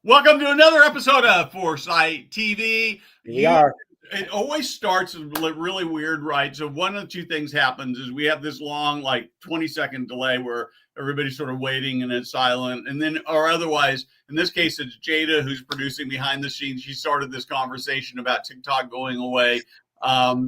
Welcome to another episode of Foresight TV. Here we are. It always starts really weird, right? So one of the two things happens is we have this long, like 20-second delay where everybody's sort of waiting and it's silent. And then, or otherwise, in this case, it's Jada who's producing behind the scenes. She started this conversation about TikTok going away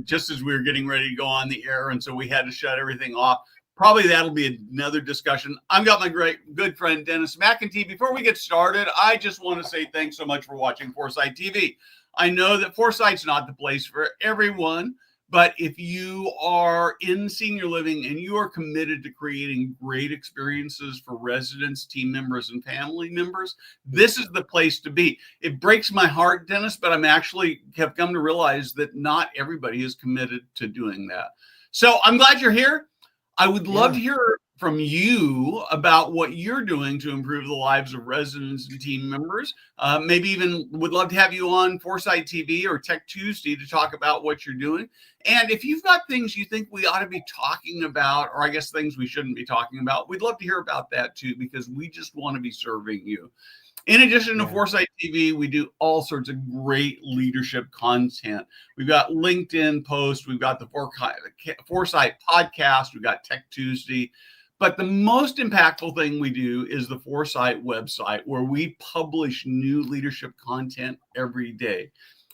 just as we were getting ready to go on the air. And so we had to shut everything off. Probably that'll be another discussion. I've got my good friend, Dennis McIntee. Before we get started, I just want to say thanks so much for watching Foresight TV. I know that Foresight's not the place for everyone, but if you are in senior living and you are committed to creating great experiences for residents, team members, and family members, this is the place to be. It breaks my heart, Dennis, but I'm actually have come to realize that not everybody is committed to doing that. So I'm glad you're here. I would love to hear from you about what you're doing to improve the lives of residents and team members. Maybe even would love to have you on Foresight TV or Tech Tuesday to talk about what you're doing. And if you've got things you think we ought to be talking about, or I guess things we shouldn't be talking about, we'd love to hear about that too, because we just want to be serving you. In addition to Foresight TV, we do all sorts of great leadership content. We've got LinkedIn posts. We've got the Foresight podcast. We've got Tech Tuesday. But the most impactful thing we do is the Foresight website, where we publish new leadership content every day.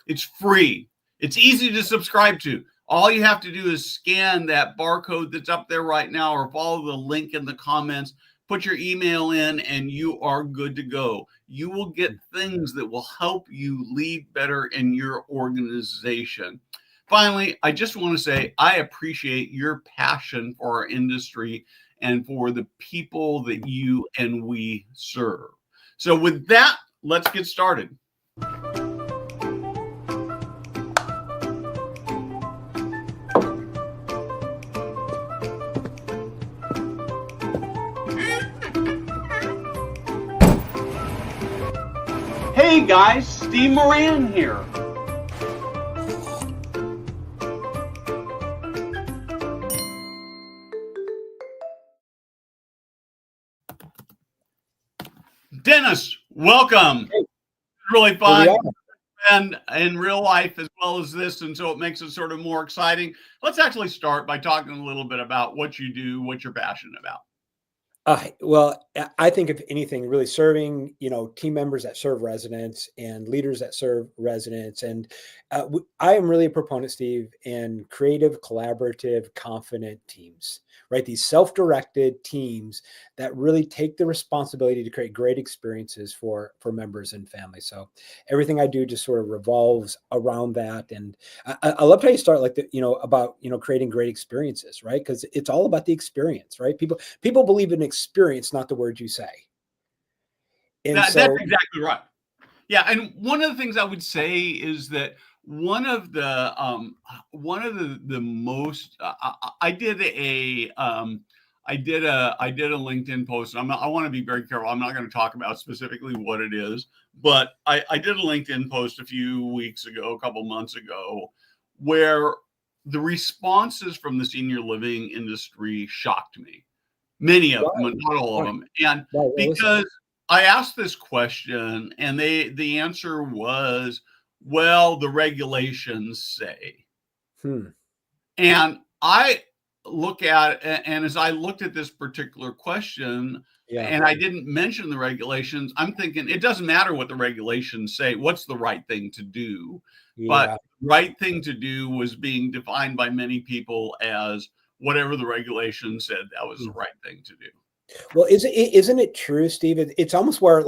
It's free. It's easy to subscribe to. All you have to do is scan that barcode that's up there right now or follow the link in the comments. Put your email in and you are good to go. You will get things that will help you lead better in your organization. Finally, I just want to say I appreciate your passion for our industry and for the people that you and we serve. So with that, let's get started. Hey guys, Steve Moran here. Dennis, welcome. It's really fun and in real life as well as this, and so it makes it sort of more exciting. Let's actually start by talking a little bit about what you do, what you're passionate about. Well, I think if anything, really serving, team members that serve residents and leaders that serve residents. And I am really a proponent, Steve, in creative, collaborative, confident teams, right? These self-directed teams that really take the responsibility to create great experiences for members and families. So everything I do just sort of revolves around that. And I love how you start about creating great experiences, right? Because it's all about the experience, right? People believe in experience, not the words you say. And that's exactly right. Yeah, and one of the things I would say is that one of the most I did a LinkedIn post. And I want to be very careful. I'm not going to talk about specifically what it is, but I did a LinkedIn post a couple months ago, where the responses from the senior living industry shocked me. Many of them, not all of them. And because I asked this question and the answer was, well, the regulations say. And I look at, and as I looked at this particular question, and I didn't mention the regulations, I'm thinking it doesn't matter what the regulations say. What's the right thing to do? But the right thing to do was being defined by many people as whatever the regulation said, that was the right thing to do. Well, isn't it true, Steve? It's almost where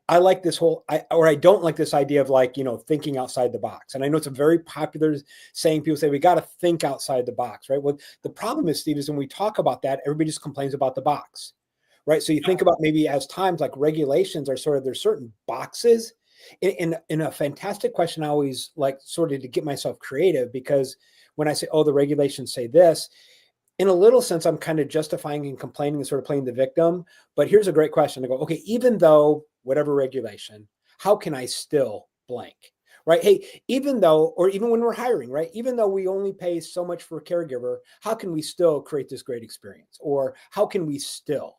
I like this I don't like this idea of thinking outside the box. And I know it's a very popular saying. People say we got to think outside the box, right? Well, the problem is, Steve, is when we talk about that, everybody just complains about the box, right? So you think about maybe as times like regulations are there's certain boxes. In a fantastic question, I always like sort of to get myself creative, because when I say, oh, the regulations say this, in a little sense, I'm kind of justifying and complaining and sort of playing the victim. But here's a great question to go, okay, even though whatever regulation, how can I still blank, right? Hey, even when we're hiring, right? Even though we only pay so much for a caregiver, how can we still create this great experience? Or how can we still?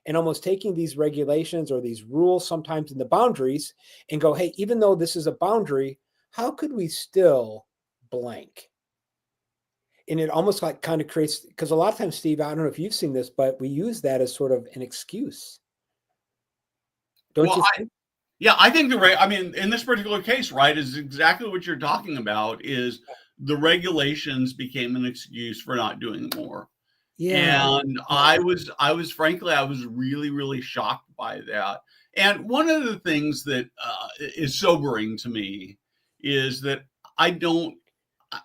and almost taking these regulations or these rules sometimes in the boundaries and go, hey, even though this is a boundary, how could we still blank? And it almost like kind of creates, because a lot of times, Steve, I don't know if you've seen this, but we use that as sort of an excuse. Don't Well, you think? yeah, I think I mean, in this particular case, right, is exactly what you're talking about. Is the regulations became an excuse for not doing more. Yeah. And I was frankly, I was really, really shocked by that. And one of the things that is sobering to me is that I don't,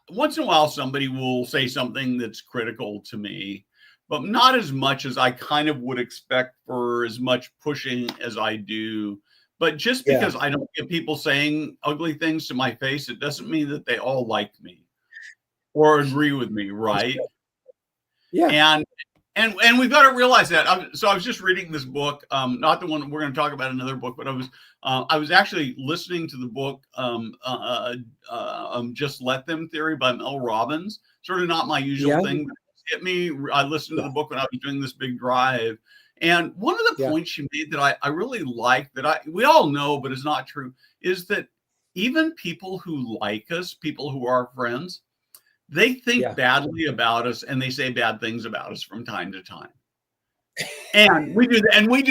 once in a while, somebody will say something that's critical to me, but not as much as I kind of would expect for as much pushing as I do. But just Yeah. because I don't get people saying ugly things to my face, it doesn't mean that they all like me or agree with me, right? Yeah. And we've got to realize that. So I was just reading this book, not the one we're going to talk about, another book, but I was actually listening to the book, "Just Let Them" Theory by Mel Robbins. Sort of not my usual Yeah. thing, but it hit me. I listened to Yeah. the book when I was doing this big drive, and one of the Yeah. points she made that I really like, that we all know but is not true, is that even people who like us, people who are friends, they think Yeah. badly about us and they say bad things about us from time to time. And we do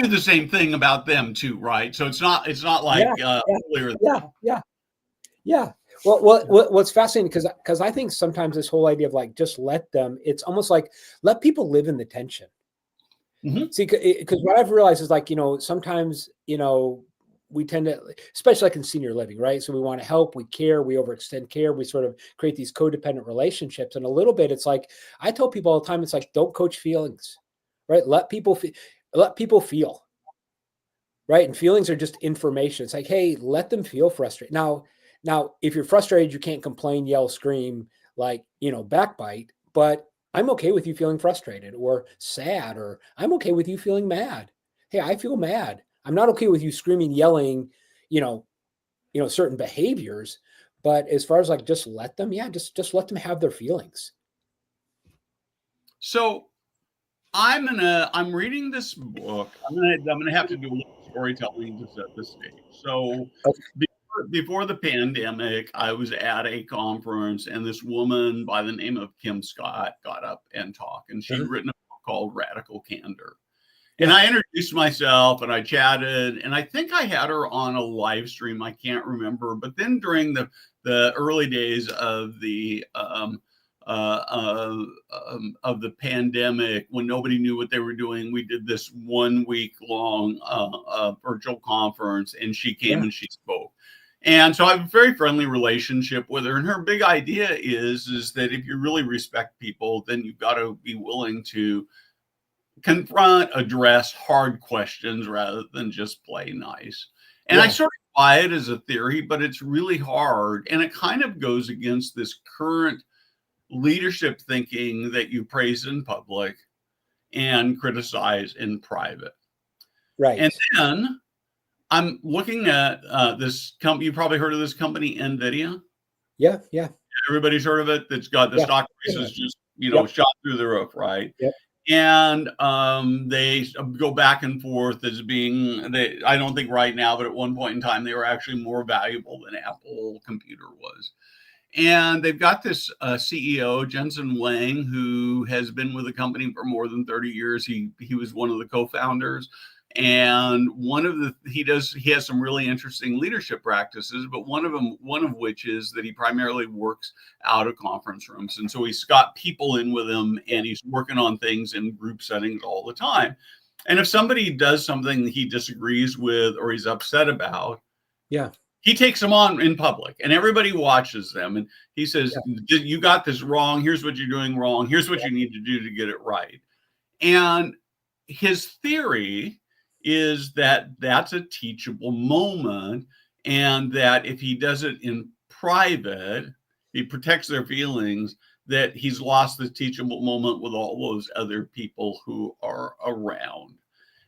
the same thing about them too, right? So it's not like Yeah. Yeah. holier than Yeah. thou. Yeah. Yeah. Well, what's fascinating, because I think sometimes this whole idea of like just let them, it's almost like let people live in the tension. Mhm. See, because what I've realized is like, sometimes, we tend to, especially like in senior living, right? So we want to help, we care, we overextend care, we sort of create these codependent relationships. And a little bit, it's like, I tell people all the time, it's like, don't coach feelings, right? Let people feel, right? And feelings are just information. It's like, hey, let them feel frustrated. Now, if you're frustrated, you can't complain, yell, scream, like, backbite, but I'm okay with you feeling frustrated or sad, or I'm okay with you feeling mad. Hey, I feel mad. I'm not okay with you screaming, yelling, certain behaviors, but as far as like, just let them, yeah, just let them have their feelings. So I'm reading this book. I'm gonna have to do a little storytelling to set the stage. So Okay. before the pandemic, I was at a conference, and this woman by the name of Kim Scott got up and talked, and she'd Uh-huh. written a book called Radical Candor. And Yeah. I introduced myself and I chatted, and I think I had her on a live stream. I can't remember. But then during the early days of the of the pandemic, when nobody knew what they were doing, we did this 1 week long virtual conference, and she came Yeah. and she spoke. And so I have a very friendly relationship with her. And her big idea is that if you really respect people, then you've got to be willing to confront, address hard questions rather than just play nice. And I Yeah. sort of buy it as a theory, but it's really hard. And it kind of goes against this current leadership thinking that you praise in public and criticize in private. And Right. then I'm looking at this company. You probably heard of this company, NVIDIA. Yeah. Yeah. Everybody's heard of it. That's got the Yeah. stock Yeah. prices just, Yep. shot through the roof, right? Yep. And they go back and forth as being, I don't think right now, but at one point in time, they were actually more valuable than Apple Computer was. And they've got this CEO, Jensen Huang, who has been with the company for more than 30 years. He was one of the co-founders. And he has some really interesting leadership practices, but one of which is that he primarily works out of conference rooms. And so he's got people in with him, and he's working on things in group settings all the time. And if somebody does something that he disagrees with or he's upset about, Yeah. he takes them on in public, and everybody watches them. And he says, Yeah. "You got this wrong. Here's what you're doing wrong. Here's what you need to do to get it right." And his theory is that that's a teachable moment, and that if he does it in private, he protects their feelings, that he's lost the teachable moment with all those other people who are around.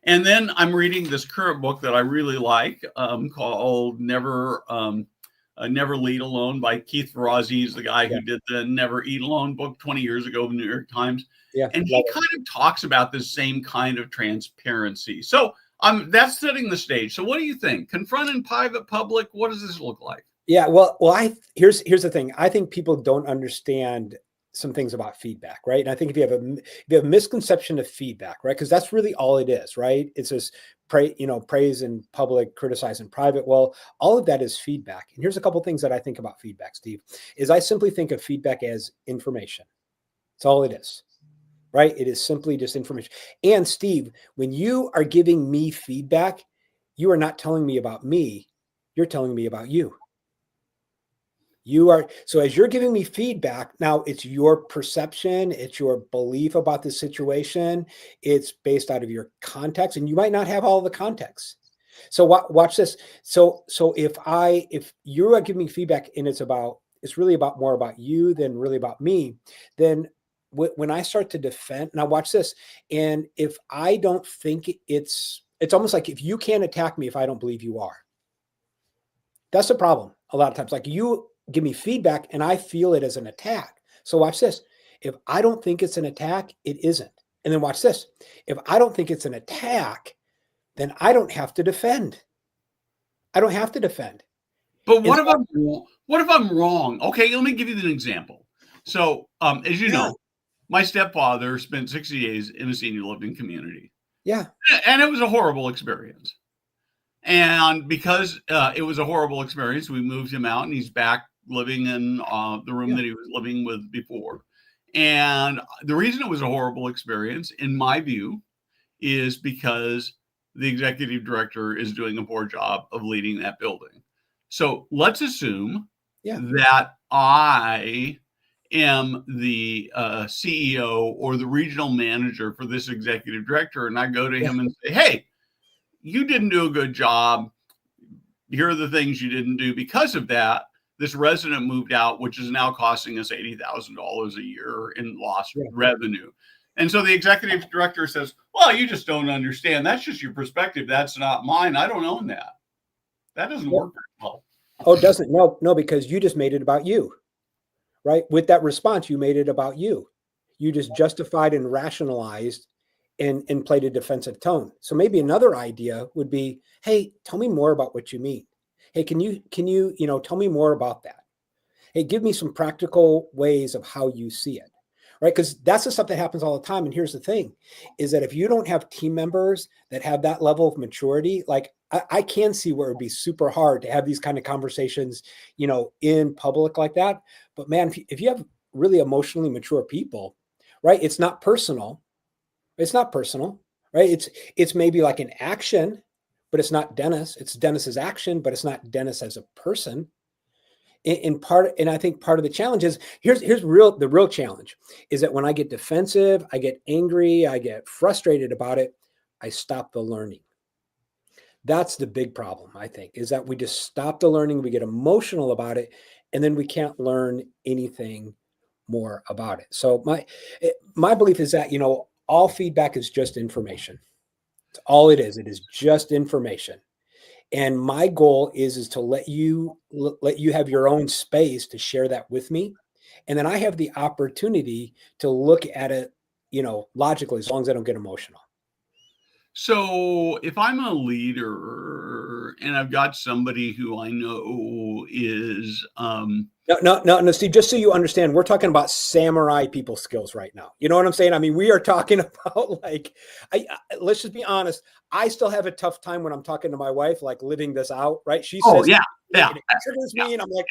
And then I'm reading this current book that I really like, called Never Never Lead Alone by Keith Ferrazzi. He's the guy who Yeah. did the Never Eat Alone book 20 years ago in the New York Times. Yeah. And he kind of talks about this same kind of transparency. So that's setting the stage. So what do you think? Confront in private, public, what does this look like? Yeah, well, here's the thing. I think people don't understand some things about feedback, right? And I think if you have a misconception of feedback, right, because that's really all it is, right? It's just praise in public, criticize in private. Well, all of that is feedback. And here's a couple things that I think about feedback, Steve. Is I simply think of feedback as information. That's all it is, right? It is simply just information. And Steve, when you are giving me feedback, you are not telling me about me. You're telling me about you. So as you're giving me feedback, now it's your perception, it's your belief about the situation, it's based out of your context, and you might not have all the context. So watch this. So if you are giving me feedback and it's really about more about you than really about me, then when I start to defend, now watch this. And if I don't think it's almost like if you can't attack me if I don't believe you are. That's the problem a lot of times. Like you give me feedback and I feel it as an attack. So watch this. If I don't think it's an attack, it isn't. And then watch this. If I don't think it's an attack, then I don't have to defend. I don't have to defend. But what if I'm wrong? Okay, let me give you an example. So, as you know, my stepfather spent 60 days in a senior living community. Yeah. And it was a horrible experience. And because it was a horrible experience, we moved him out and he's back living in the room that he was living with before. And the reason it was a horrible experience, in my view, is because the executive director is doing a poor job of leading that building. So let's assume that I am the CEO or the regional manager for this executive director. And I go to him and say, hey, you didn't do a good job. Here are the things you didn't do. Because of that, this resident moved out, which is now costing us $80,000 a year in lost revenue. And so the executive director says, well, you just don't understand. That's just your perspective. That's not mine. I don't own that. That doesn't work very well. Oh, it doesn't? No, because you just made it about you, right? With that response, you made it about you. You just justified and rationalized and played a defensive tone. So maybe another idea would be, hey, tell me more about what you mean. Hey, can you tell me more about that? Hey, give me some practical ways of how you see it, right? Because that's the stuff that happens all the time. And here's the thing, is that if you don't have team members that have that level of maturity, like I can see where it'd be super hard to have these kind of conversations, in public like that. But man, if you have really emotionally mature people, right, it's not personal. It's not personal, right? It's maybe like an action, but it's not Dennis. It's Dennis's action, but it's not Dennis as a person. And I think part of the challenge is the real challenge is that when I get defensive, I get angry, I get frustrated about it, I stop the learning. That's the big problem, I think, is that we just stop the learning, we get emotional about it, and then we can't learn anything more about it. So my belief is that, all feedback is just information. It's all it is. It is just information. And my goal is to let you have your own space to share that with me. And then I have the opportunity to look at it, logically, as long as I don't get emotional. So if I'm a leader and I've got somebody who I know is No, Steve, just so you understand, we're talking about samurai people skills right now. You know what I'm saying? I mean, we are talking about let's just be honest. I still have a tough time when I'm talking to my wife, like living this out, right? She says, yeah. It triggers me, and I'm like,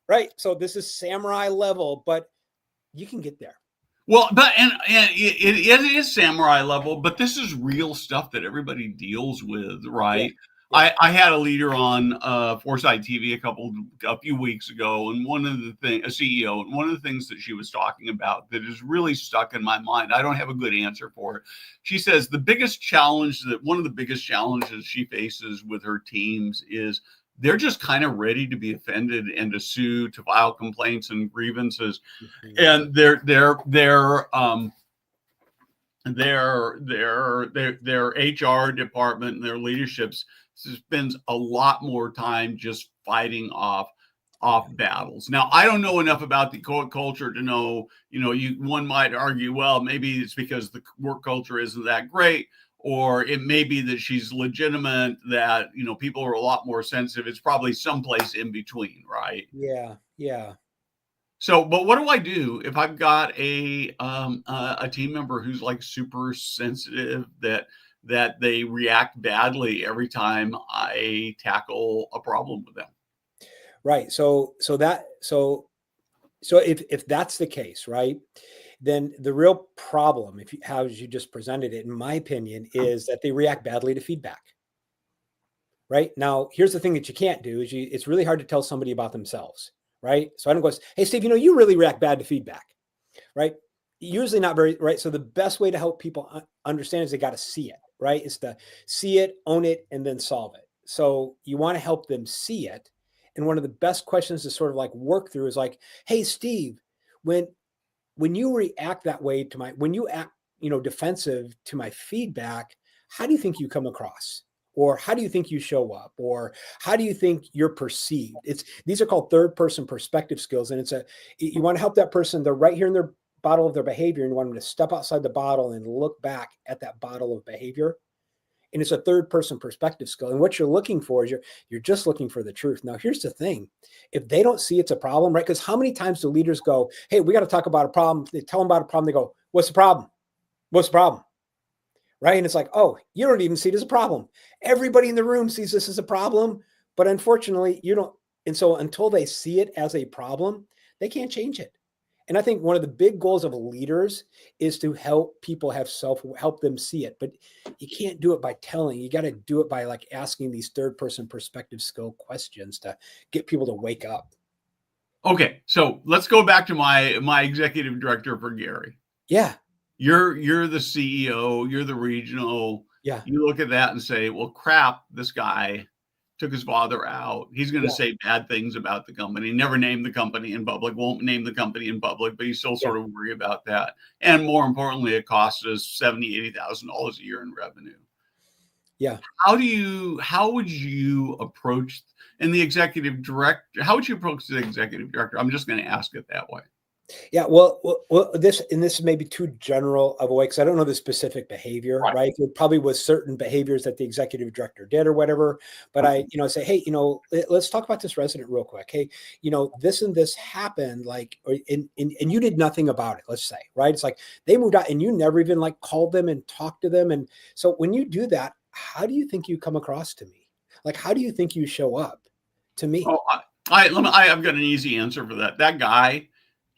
right. So this is samurai level, but you can get there. Well, but and it is samurai level, but this is real stuff that everybody deals with, right? Yeah. I had a leader on Foresight TV a few weeks ago, and a CEO, and one of the things that she was talking about that is really stuck in my mind, I don't have a good answer for it. She says one of the biggest challenges she faces with her teams is they're just kind of ready to be offended and to sue, to file complaints and grievances, and their HR department and their leaderships spends a lot more time just fighting off battles. Now, I don't know enough about the culture to know, one might argue, well, maybe it's because the work culture isn't that great, or it may be that she's legitimate, that, people are a lot more sensitive. It's probably someplace in between, right? Yeah. Yeah. So, but what do I do if I've got a team member who's like super sensitive, that they react badly every time I tackle a problem with them? Right. So if that's the case, right, then the real problem, how you just presented it, in my opinion, is that they react badly to feedback. Right now, here's the thing that you can't do is it's really hard to tell somebody about themselves. Right. So I don't go, hey, Steve, you really react bad to feedback. Right. Usually not very right. So the best way to help people understand is they got to see it. Right. It's to see it, own it, and then solve it. So you want to help them see it. And one of the best questions to sort of like work through is like, hey, Steve, when you react that way to when you act, defensive to my feedback, how do you think you come across? Or how do you think you show up? Or how do you think you're perceived? These are called third person perspective skills. And you want to help that person, they're right here in their bottle of their behavior, and you want them to step outside the bottle and look back at that bottle of behavior. And it's a third person perspective skill. And what you're looking for is you're just looking for the truth. Now, here's the thing. If they don't see it's a problem, right? Because how many times do leaders go, hey, we got to talk about a problem. They tell them about a problem. They go, what's the problem? What's the problem? Right. And it's like, oh, you don't even see it as a problem. Everybody in the room sees this as a problem, but unfortunately you don't. And so until they see it as a problem, they can't change it. And I think one of the big goals of leaders is to help people help them see it. But you can't do it by telling. You got to do it by like asking these third person perspective skill questions to get people to wake up. Okay. So let's go back to my executive director for Gary. Yeah. You're the CEO, you're the regional. Yeah. You look at that and say, well, crap, this guy took his father out. He's going to say bad things about the company, never name the company in public, won't name the company in public, but you still sort of worry about that. And more importantly, it costs us $70,000, $80,000 a year in revenue. Yeah. How would you approach the executive director? How would you approach the executive director? I'm just going to ask it that way. Yeah, well, this may be too general of a way because I don't know the specific behavior, right? There probably was certain behaviors that the executive director did or whatever, but I say, hey, let's talk about this resident real quick. Hey, this and this happened, like, and you did nothing about it. Let's say, right? It's like they moved out and you never even like called them and talked to them, and so when you do that, how do you think you come across to me? Like, how do you think you show up to me? Oh, I've got an easy answer for that. That guy.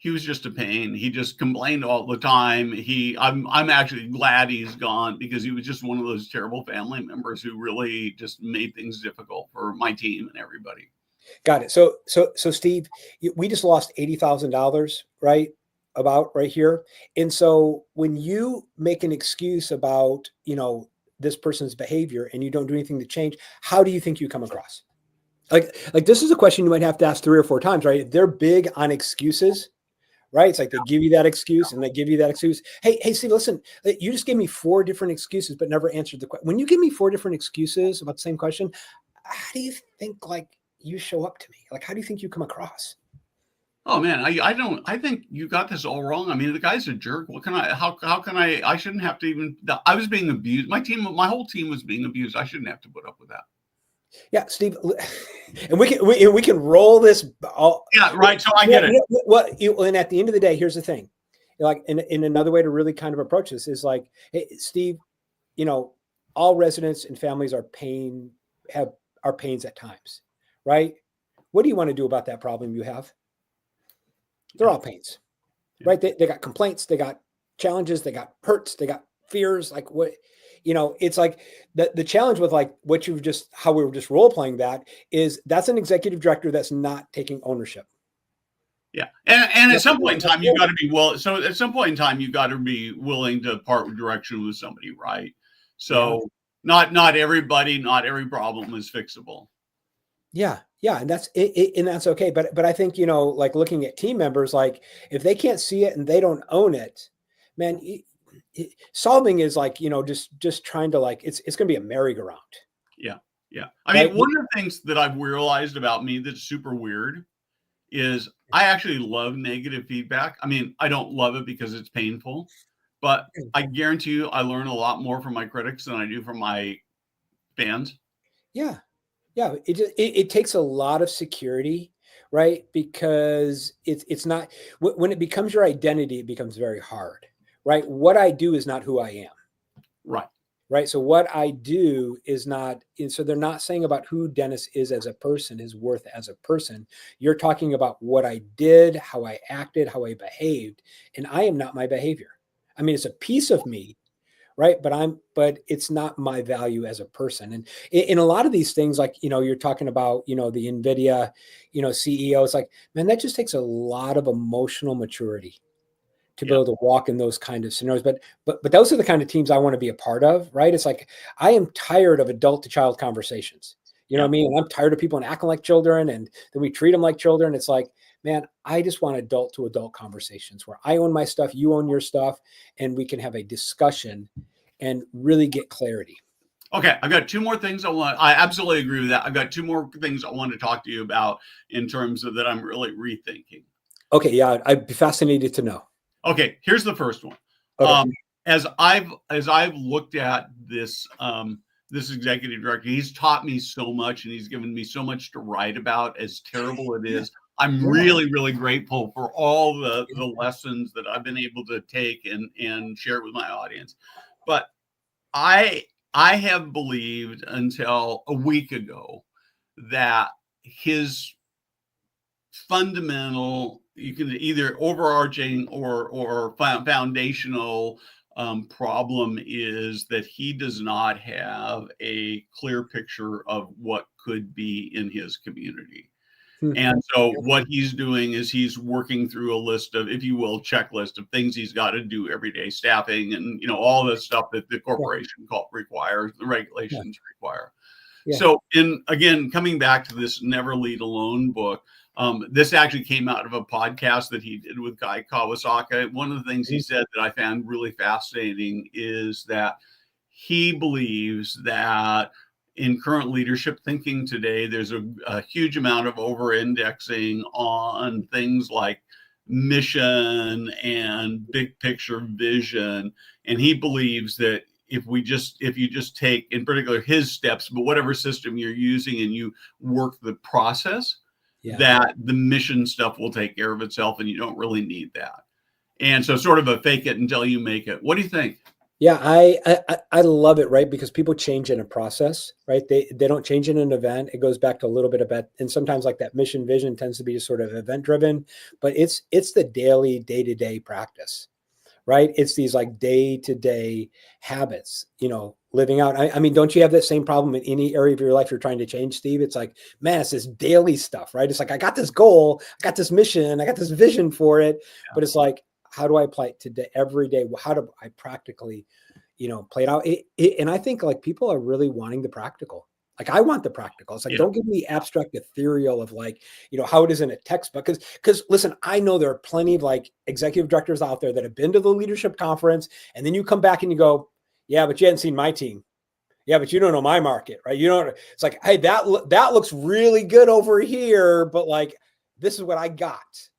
He was just a pain. He just complained all the time. I'm actually glad he's gone because he was just one of those terrible family members who really just made things difficult for my team and everybody. Got it. So Steve, we just lost $80,000, right? About right here. And so when you make an excuse about, this person's behavior and you don't do anything to change, how do you think you come across? Like this is a question you might have to ask 3 or 4 times, right? They're big on excuses. Right. It's like they give you that excuse and they give you that excuse. Hey, Steve, listen, you just gave me 4 different excuses, but never answered the question. When you give me 4 different excuses about the same question, how do you think like you show up to me? Like, how do you think you come across? Oh man, I think you got this all wrong. I mean, the guy's a jerk. How can I shouldn't have to even, I was being abused. My whole team was being abused. I shouldn't have to put up with that. Yeah, Steve, and we can roll this. Yeah, right. So I get it. And at the end of the day, here's the thing. Like, in another way to really kind of approach this is like, hey, Steve, all residents and families are pains at times, right? What do you want to do about that problem you have? They're all pains, right? They got complaints, they got challenges, they got hurts, they got fears. Like what? It's like the challenge with like how we were just role playing that is that's an executive director that's not taking ownership. Yeah. And at some point in time, you got to be at some point in time, you got to be willing to part with direction with somebody, right? So not every problem is fixable. Yeah. Yeah. And that's it, and that's okay. But I think, like looking at team members, like if they can't see it and they don't own it, man, solving is like, just trying to like, it's going to be a merry-go-round. Yeah. Yeah. I right? mean, one of the things that I've realized about me that's super weird is I actually love negative feedback. I mean, I don't love it because it's painful, but I guarantee you I learn a lot more from my critics than I do from my fans. Yeah. Yeah. It takes a lot of security, right? Because it's not, when it becomes your identity, it becomes very hard, right? What I do is not who I am. Right. Right. So what I do is not, and so they're not saying about who Dennis is as a person, his worth as a person. You're talking about what I did, how I acted, how I behaved, and I am not my behavior. I mean, it's a piece of me, right? But it's not my value as a person. And in a lot of these things, like, you're talking about, the NVIDIA, CEO, it's like, man, that just takes a lot of emotional maturity to be Yeah. able to walk in those kind of scenarios. But those are the kind of teams I want to be a part of, right? It's like, I am tired of adult to child conversations. You know Yeah. what I mean? And I'm tired of people acting like children, and then we treat them like children. It's like, man, I just want adult to adult conversations where I own my stuff, you own your stuff, and we can have a discussion and really get clarity. Okay, I've got two more things I absolutely agree with that. I've got two more things I want to talk to you about in terms of that I'm really rethinking. Okay, yeah, I'd be fascinated to know. Okay, here's the first one. Okay. As I've looked at this this executive director, he's taught me so much and he's given me so much to write about. As terrible it Yeah. is, I'm Yeah. really, really grateful for all the lessons that I've been able to take and share with my audience. But I I have believed until a week ago that his fundamental, you can either overarching or foundational problem is that he does not have a clear picture of what could be in his community. Hmm. And so what he's doing is he's working through a list of, if you will, checklist of things he's got to do every day, staffing and all the stuff that the corporation requires, the Yeah. regulations require. Yeah. So again, coming back to this Never Lead Alone book, this actually came out of a podcast that he did with Guy Kawasaki. One of the things he said that I found really fascinating is that he believes that in current leadership thinking today, there's a huge amount of over-indexing on things like mission and big picture vision. And he believes that if you just take, in particular, his steps, but whatever system you're using and you work the process, Yeah. that the mission stuff will take care of itself and you don't really need that. And so sort of a fake it until you make it. What do you think? Yeah, I love it, right? Because people change in a process, right? They don't change in an event. It goes back to a little bit about, and sometimes like that mission vision tends to be just sort of event driven, but it's the daily, day-to-day practice, right? It's these like day-to-day habits, living out. I mean, don't you have that same problem in any area of your life you're trying to change, Steve? It's like, man, it's this daily stuff, right? It's like, I got this goal, I got this mission, I got this vision for it, but it's like, how do I apply it today, every day? How do I practically, play it out? And I think like people are really wanting the practical. Like I want the practical. It's like, don't give me abstract ethereal of like, how it is in a textbook. Because listen, I know there are plenty of like executive directors out there that have been to the leadership conference. And then you come back and you go, yeah, but you hadn't seen my team. Yeah, but you don't know my market, right? It's like, hey, that looks really good over here, but like, this is what I got.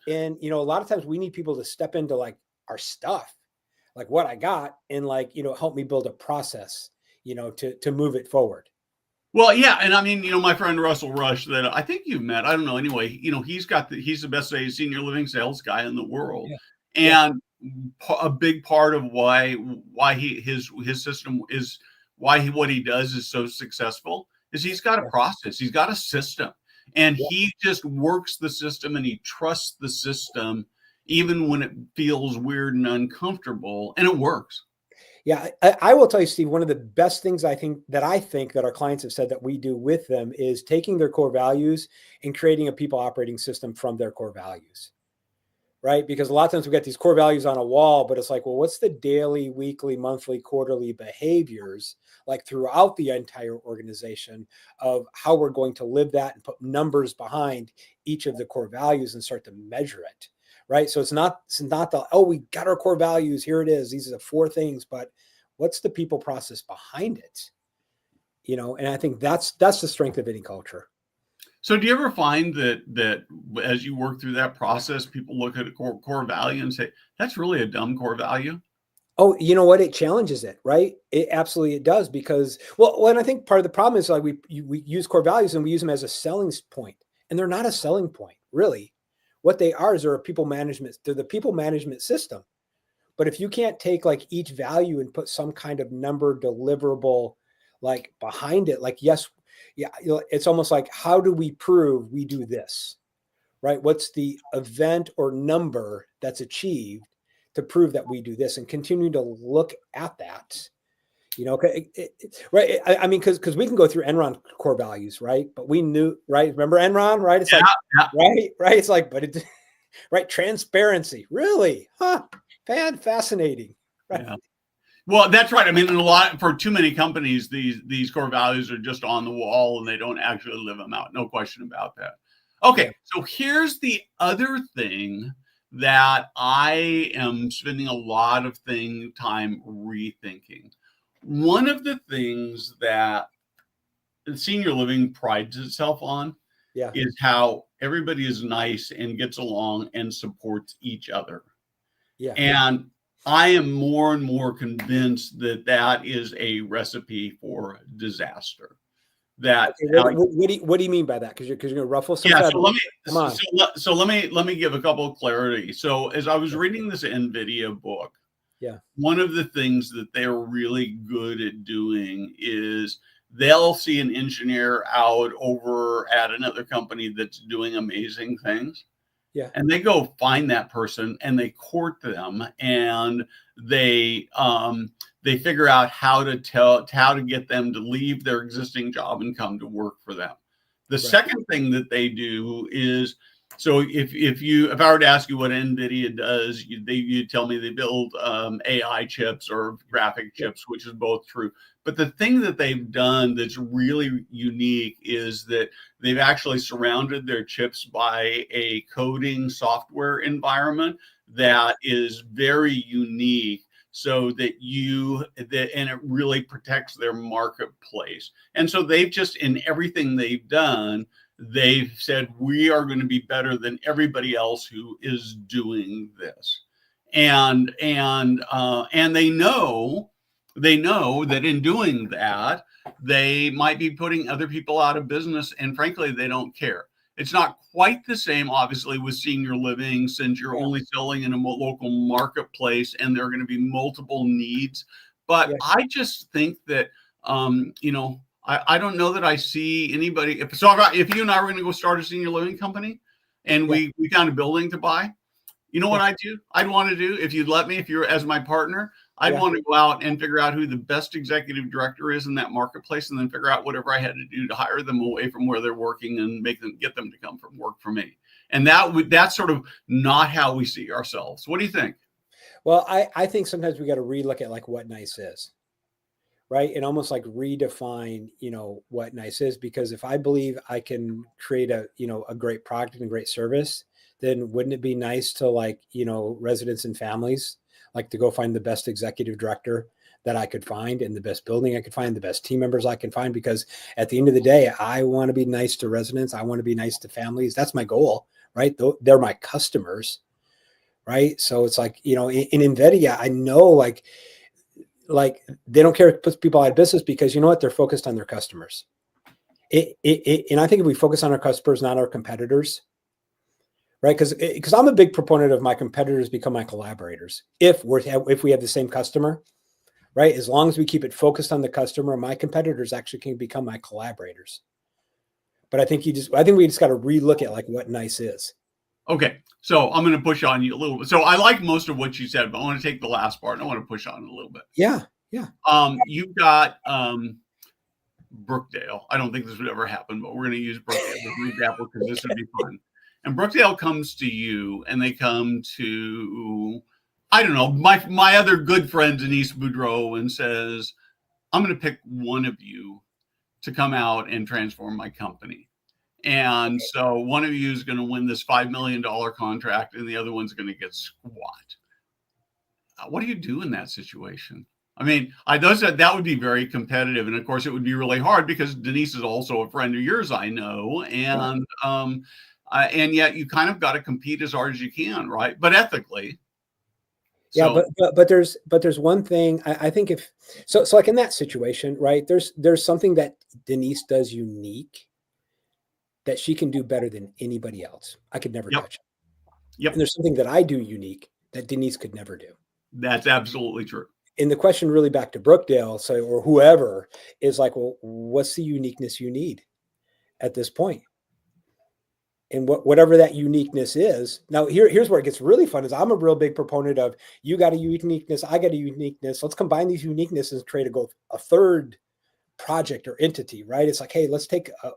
And, a lot of times we need people to step into like our stuff, like what I got, and like, help me build a process, to move it forward. Well, yeah, and I mean, my friend Russell Rush that I think you've met. I don't know. Anyway, he's the best senior living sales guy in the world, Yeah. and a big part of why his system is what he does is so successful is he's got a process, he's got a system, and he just works the system and he trusts the system even when it feels weird and uncomfortable, and it works. Yeah, I will tell you, Steve, one of the best things I think that our clients have said that we do with them is taking their core values and creating a people operating system from their core values, right? Because a lot of times we get these core values on a wall, but it's like, well, what's the daily, weekly, monthly, quarterly behaviors like throughout the entire organization of how we're going to live that and put numbers behind each of the core values and start to measure it. Right. So it's not we got our core values. Here it is. These are the 4 things, but what's the people process behind it? and I think that's the strength of any culture. So do you ever find that as you work through that process, people look at a core value and say, that's really a dumb core value? Oh, you know what? It challenges it, right? It absolutely it does because and I think part of the problem is like we use core values and we use them as a selling point, and they're not a selling point, really. What they are is they're the people management system. But if you can't take like each value and put some kind of number deliverable like behind it, like yes, yeah, it's almost like how do we prove we do this, right? What's the event or number that's achieved to prove that we do this, and continue to look at that, right? I mean, because we can go through Enron core values, right? But we knew, right? Remember Enron, right? It's Yeah, like, yeah. right? It's like, but it, right? Transparency, really, huh? Fascinating, right? Yeah. Well, that's right. I mean, for too many companies, these core values are just on the wall and they don't actually live them out. No question about that. Okay, Yeah. so here's the other thing that I am spending a lot of time rethinking. One of the things that senior living prides itself on Yeah. is how everybody is nice and gets along and supports each other. Yeah. And I am more and more convinced that that is a recipe for disaster. That Okay, what do you mean by that? Because you're going to ruffle some yeah. feathers. So let me Come on. let me give a couple of clarity. So as I was reading this NVIDIA book, Yeah. one of the things that they're really good at doing is they'll see an engineer out over at another company that's doing amazing things. Yeah. And they go find that person and they court them and they figure out how to get them to leave their existing job and come to work for them. The Right. second thing that they do is, so if I were to ask you what NVIDIA does, you tell me they build AI chips or graphic chips, which is both true. But the thing that they've done that's really unique is that they've actually surrounded their chips by a coding software environment that is very unique, so that and it really protects their marketplace. And so they've just, in everything they've done, they've said, we are going to be better than everybody else who is doing this. And they know that in doing that, they might be putting other people out of business. And frankly, they don't care. It's not quite the same, obviously, with senior living, since you're only selling in a local marketplace and there are going to be multiple needs. But I just think that, I don't know that I see anybody. If you and I were going to go start a senior living company and we found a building to buy, you know what I'd do? I'd want to do, if you'd let me, if you're as my partner, I'd want to go out and figure out who the best executive director is in that marketplace, and then figure out whatever I had to do to hire them away from where they're working and get them to come from work for me. And that's sort of not how we see ourselves. What do you think? Well, I think sometimes we got to relook at like what nice is, right? And almost like redefine, what nice is, because if I believe I can create a great product and a great service, then wouldn't it be nice to residents and families, like to go find the best executive director that I could find, and the best building I could find, the best team members I can find, because at the end of the day, I want to be nice to residents. I want to be nice to families. That's my goal, right? They're my customers, right? So it's like, in NVIDIA, I know like they don't care if it puts people out of business, because you know what? They're focused on their customers. And I think if we focus on our customers, not our competitors, right? Because I'm a big proponent of my competitors become my collaborators. If we have the same customer, right? As long as we keep it focused on the customer, my competitors actually can become my collaborators. But I think we just got to relook at like what nice is. Okay, so I'm going to push on you a little bit. So I like most of what you said, but I want to take the last part and I want to push on it a little bit. Yeah. You've got Brookdale. I don't think this would ever happen, but we're going to use Brookdale as an example because this would be fun. And Brookdale comes to you, and they come to, I don't know, my other good friends in East Boudreaux, and says, I'm going to pick one of you to come out and transform my company. And so one of you is going to win this $5 million contract, and the other one's going to get squat. What do you do in that situation? I mean, that would be very competitive, and of course, it would be really hard because Denise is also a friend of yours, I know, and yet you kind of got to compete as hard as you can, right? But ethically. Yeah, So, but there's one thing I think if so like in that situation, right? There's something that Denise does unique that she can do better than anybody else. I could never yep, touch it. yep, And there's something that I do unique that Denise could never do. that's absolutely true. And the question really back to Brookdale, so or whoever is like, well, what's the uniqueness you need at this point? And whatever that uniqueness is. Now, here's where it gets really fun is I'm a real big proponent of you got a uniqueness, I got a uniqueness. Let's combine these uniquenesses and create a third project or entity, right? It's like, hey, let's take 3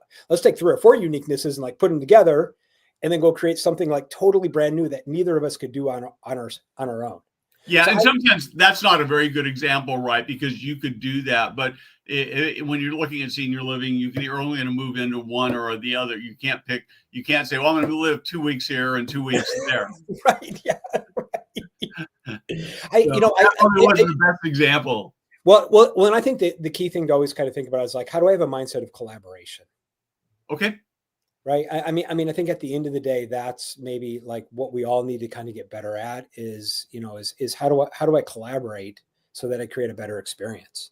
or 4 uniquenesses and like put them together and then go create something like totally brand new that neither of us could do on our own. Yeah, So and sometimes that's not a very good example, right? Because you could do that, but when you're looking at senior living, you're only going to move into one or the other. You can't pick. You can't say, "Well, I'm going to live 2 weeks here and 2 weeks there." Right? Yeah. Right. That probably wasn't the best example. Well, and I think the key thing to always kind of think about is like, how do I have a mindset of collaboration? Okay. Right. I mean, I think at the end of the day, that's maybe like what we all need to kind of get better at is how do I collaborate so that I create a better experience?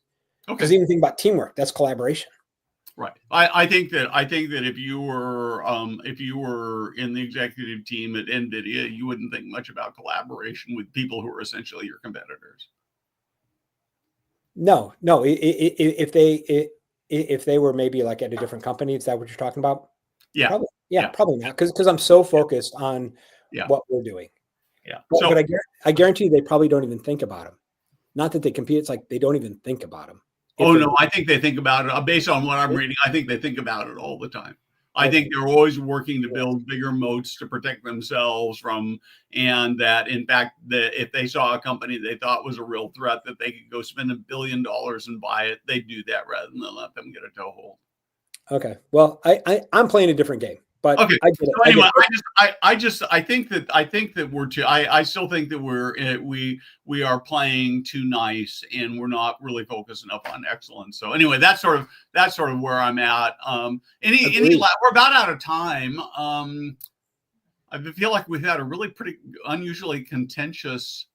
Okay. Because even think about teamwork, that's collaboration. Right. I think that if you were in the executive team at NVIDIA, you wouldn't think much about collaboration with people who are essentially your competitors. No. If they were maybe like at a different company, is that what you're talking about? Yeah. Probably not. Because I'm so focused on what we're doing. Yeah. But I guarantee you they probably don't even think about them. Not that they compete. It's like they don't even think about them. Oh, no, I think they think about it. Based on what I'm reading, I think they think about it all the time. I think they're always working to build bigger moats to protect themselves from, and that, in fact, if they saw a company they thought was a real threat that they could go spend $1 billion and buy it, they'd do that rather than let them get a toehold. Okay. Well, I'm playing a different game. But okay. I get it. So anyway, I think that we're too. I still think that we are playing too nice, and we're not really focused enough on excellence. So anyway, that's sort of where I'm at. We're about out of time. I feel like we've had a really pretty unusually contentious.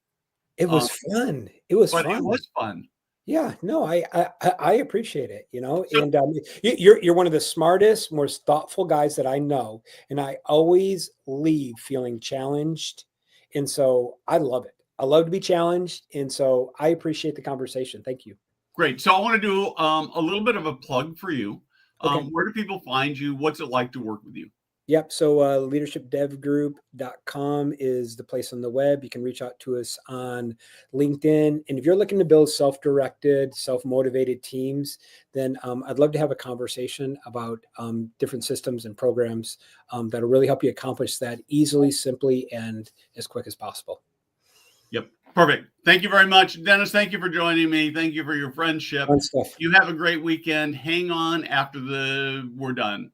It was fun. It was fun. It was fun. Yeah, no, I appreciate it, and you're one of the smartest, most thoughtful guys that I know, and I always leave feeling challenged, and so I love it. I love to be challenged, and so I appreciate the conversation. Thank you. Great. So I want to do a little bit of a plug for you. Okay. Where do people find you? What's it like to work with you? Yep. So leadershipdevgroup.com is the place on the web. You can reach out to us on LinkedIn. And if you're looking to build self-directed, self-motivated teams, then I'd love to have a conversation about different systems and programs that'll really help you accomplish that easily, simply, and as quick as possible. Yep. Perfect. Thank you very much, Dennis. Thank you for joining me. Thank you for your friendship. Fun stuff. You have a great weekend. Hang on after we're done.